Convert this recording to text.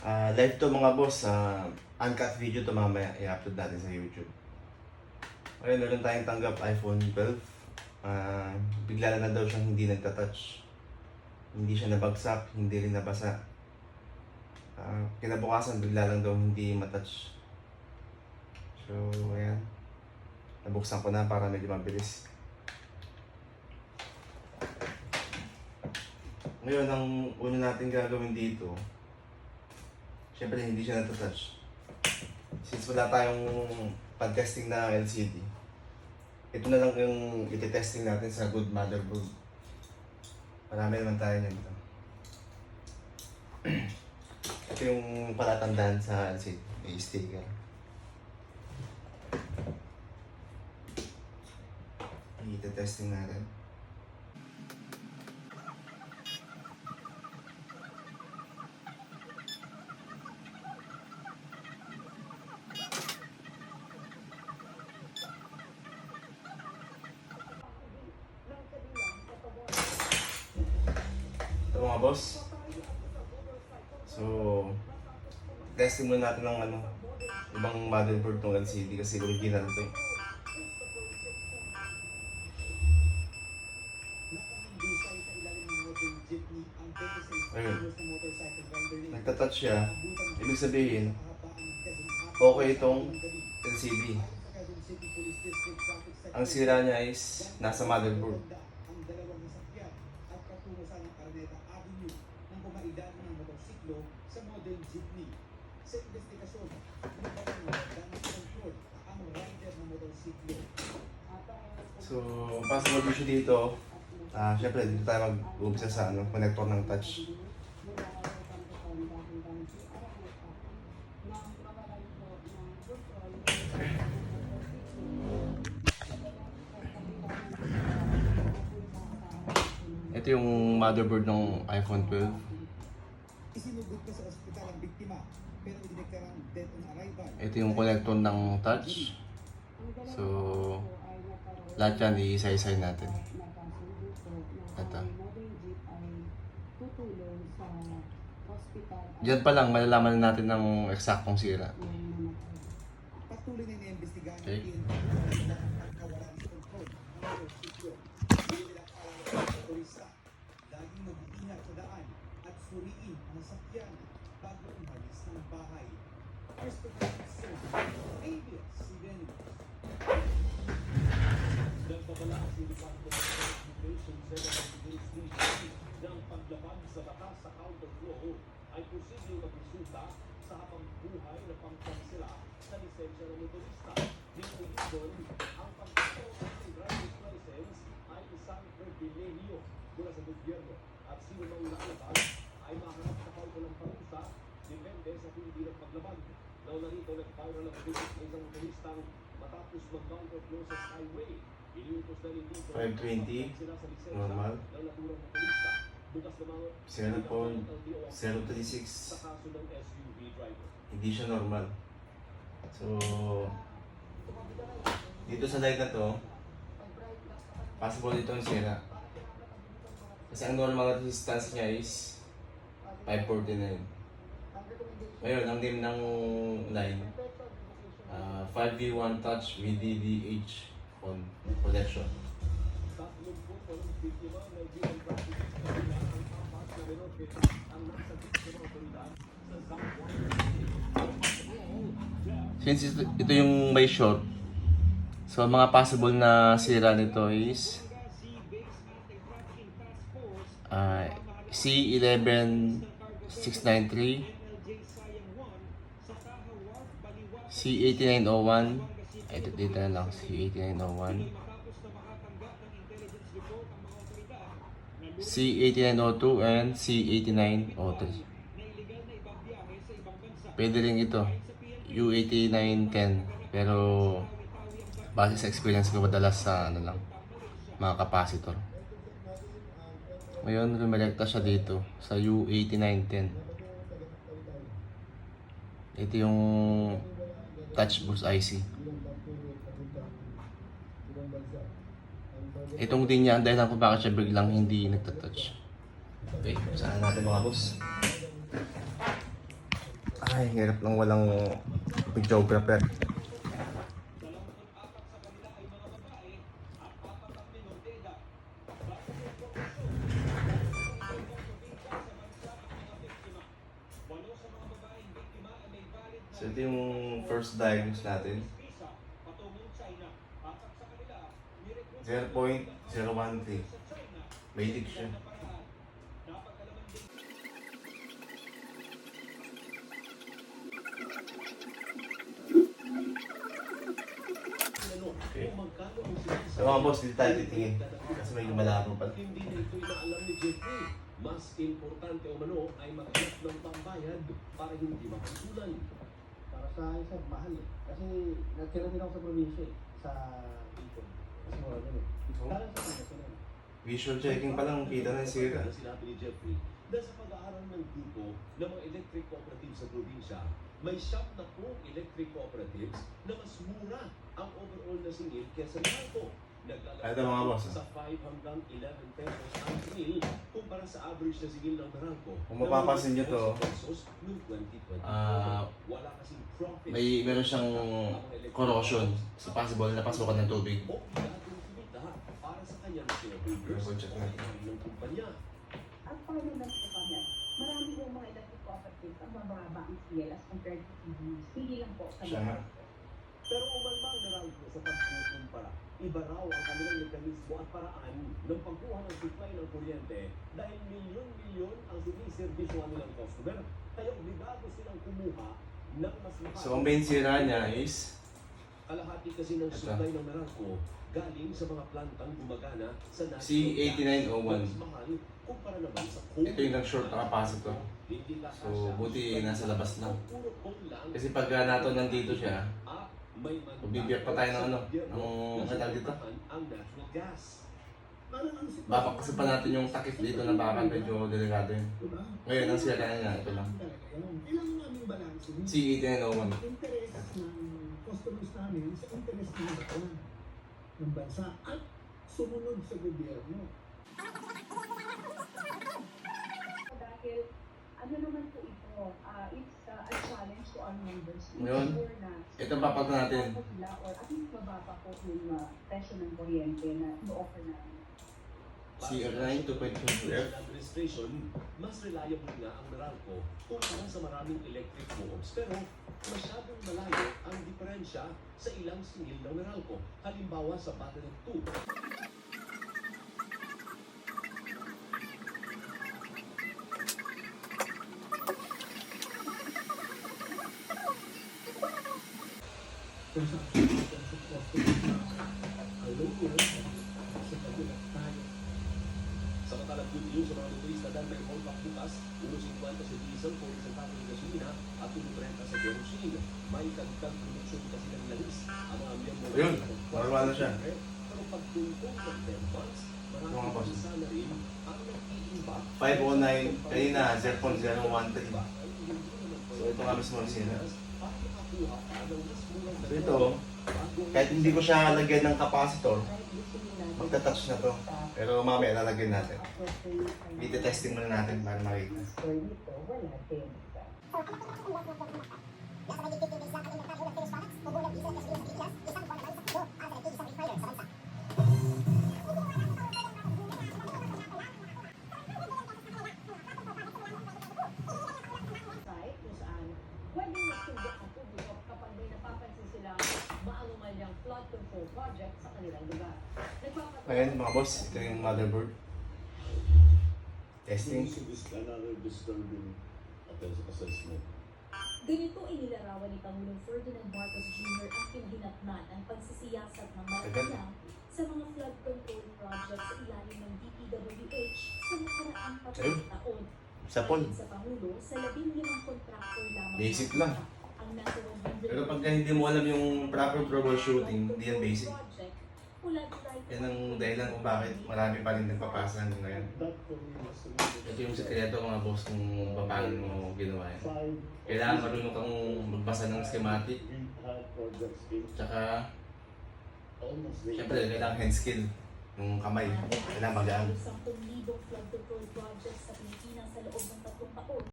Live to mga boss, uncut video to mamaya i-upload natin sa YouTube. Ayun, meron tayong tanggap iPhone 12. Bigla na daw siyang hindi nagta-touch. Hindi siya nabagsak, hindi rin nabasa. Kinabukasan bigla lang daw hindi matouch. So, ayan. Nabuksan ko na para medyo mabilis. Ngayon, ang una natin gagawin dito, syempre hindi siya natatouch. Since wala tayong pag-testing na LCD, ito na lang yung iti-testing natin sa good motherboard. Marami naman tayo nito. Ito yung palatandaan sa LCD, may sticker. Iti-testing natin. Ito mga boss. So, testing muna natin ng ibang motherboard ng LCD kasi original to. Ayun. Nagtatouch siya. Ibig sabihin, okay itong LCD. Ang sira niya is nasa motherboard. So, ang possible issue dito, syempre dito tayo mag-uumpisa sa connector ng touch. Ito yung motherboard ng iPhone 12. Isinugod ka sa ospital ang biktima pero idineklarang dead on arrival. Ito yung connector ng touch. So, lahat yan iisa-isay natin. Ito. Diyan pa lang malalaman natin ng eksaktong sira. Patuloy na iniimbestigahan Okay. ang kawalan sa kontrol ng sityo. Hindi nila kailangan ng turista. Laging mag-iingat sa daan at suriin ang sakyan bago umalis ng bahay. First of all, ABS-CBN. Nagpapala ang Department of Transportation sa investigation ng paglabag sa batas sa counterflow ay posibleng magresulta sa habang buhay na pangkansela sa lisensya ng motorista. Dito doon, ang pagkakaw ng driver's license ay isang pribilehiyo mula sa gobyerno at sino mang nakalabag ay maharap sa kaukulang parusa depende sa hindi ng paglabag. Nauna rito nag-viral ang video ng isang motoristang matapos mag-counterflow sa highway. 520, normal. 0.036, hindi siya normal. So, dito sa light na to, possible ito yung sira. Kasi ang normal resistance niya is 549. Ngayon, ang name ng line, 5V1 Touch VDDH on connection. Since ito yung may short, so mga possible na sira nito is C11693, C8901, ito dito na lang, C8901, C8902 and C8903. Pwede rin ito U8910, pero base sa experience ko madalas sa mga capacitor. Ngayon rumelekta siya dito sa U8910. Ito yung touch boost IC. Itong din niya ang dahilan kung bakit siya biglang hindi nagtatouch. Okay, saan natin mga boss? Ay, hirap lang walang videographer. 24 sa kanila ay mga babae at 4 ang menor de edad. Base sa impormasyon, sa ibang probinsya sa bansa ang mga biktima. 8 sa mga babaeng biktima ay may valid na So ito yung first diagnose natin. visa patungong China. Apat sa kanila, ni-recruit 0.013. sa China. Basic siya. Na paraan. Napag-alaman din Okay. kung magkano ang sinasabi. So mga boss, dito tayo titingin. Kasi may lumalabo pa. Hindi na ito inaalam ni Jeffrey. Mas importante o mano ay maghanap ng pambayad para hindi makasulan. Para sa akin, sir, mahal eh. Kasi natira din ako sa probinsya eh. Sa Bicol. Mas mura din eh. Kala sa Pangasinan. Visual checking pa lang, kita na yung sira. Ang sinabi ni Jeffrey, na sa pag-aaral ng grupo ng mga electric cooperatives sa probinsya, may 10 electric cooperatives na mas mura ang overall na singil kesa narko. Ito mga boss, Sa 5 hanggang 11 pesos ang singil kumpara sa average na singil ng narko. Kung mapapansin nyo to, pesos noong 2024. Wala kasing profit. meron siyang corrosion. So possible na pasukan ng tubig. O gagawin kumita para sa kanyang shareholders Double check o natin. sa ng kumpanya. Ang pangalaman po kami, marami pong mga electric cooperatives ang mababa ang CL as compared to CDs. Hindi lang po sa Siya nga. Pero umalma ang naraldo sa pagkukumpara. Iba raw ang kanilang mekanismo at paraan ng pagkuha ng supply ng kuryente dahil milyon-milyon ang siniservisyo nilang customer. Kaya obligado silang kumuha ng mas mahal. So ang main sira niya is Kalahati kasi ng Ito. supply ng Meralco galing sa mga plantang gumagana sa C8901. Mas mahal kumpara naman sa coal. Ito yung nag-short na capacitor. Hindi kakasya So, buti ang nasa labas lang. puro coal lang. Kasi pag nato nandito siya, At may mandato Mabibiyak pa tayo ng ano, sa gobyerno ng na metal dito. suportahan ang natural gas. Parang ang sitwasyon. babakasin pa natin yung takip dito na baka medyo delikado yun. Diba? Ngayon, ang sira niya, ito lang. Talaga yun. Kailangan namin balansin yung C8901. interest ng customers namin sa interest ng bayan, ng bansa at sumunod sa gobyerno. Dahil ano naman po ito, it's a challenge to our members to Ngayon, ensure na ito papag natin. mababa sila or at least mababa po yung presyo ng kuryente na ino-offer namin. CR9 2.2F. Sa administration, mas reliable nga ang Meralco kumpara sa maraming electric co-ops. Pero masyadong malayo ang diferensya sa ilang singil ng Meralco. Halimbawa sa Battery 2. Kung sa customers na alam yun, sa kagulat tayo. Sa matalang good news sa mga motorista dahil may rollback bukas, 1.50 sa diesel, 40 centavo ng gasolina at 1.30 sa kerosene. May dagdag produksyon kasi ng langis. Ang mga miyembro Ayun, marunong na siya. Pero pagtungkol ng 10 months, Mga maraming boss. isa na rin ang nag-iimbak. 509, kanina 0.013. So ito nga mismo ang sira. So ito, kahit hindi ko siya lagyan ng capacitor, Kahit gusto nila, magta-touch na to. Pero mamaya lalagyan natin. appropriate Ite-testing muna natin para makita. store nito, wala din. Site kung saan pwedeng magsumbok ang publiko kapag may napapansin silang maanumanyang flood control project sa kanilang lugar. Ngayon mga boss, ito yung motherboard. Testing. Another disturbing assessment. Ganito inilarawan ni Pangulong Ferdinand Marcos Jr. ang pinaghinatnan ang pagsisiyasat ng Malacanang sa mga flood control projects sa ilalim ng DPWH sa nakaraang 4 taon. Sapon. Ayon sa Pangulo, sa 15 kontraktor lamang Basic lang. ang nasa 100 Pero pagka hindi mo alam yung proper troubleshooting, hindi yan basic. project mula July Yan ang dahilan kung bakit marami pa rin nagpapasa hanggang ngayon. That for me was the Ito yung sekreto mga boss kung paano mo ginawa yan. Kailangan marunong kang magbasa ng schematic. projects in Tsaka, almost syempre, kailangan hand skill. Yung kamay. Kailangan magaan. 10,000 flood control projects sa Pilipinas sa loob ng 3 taon.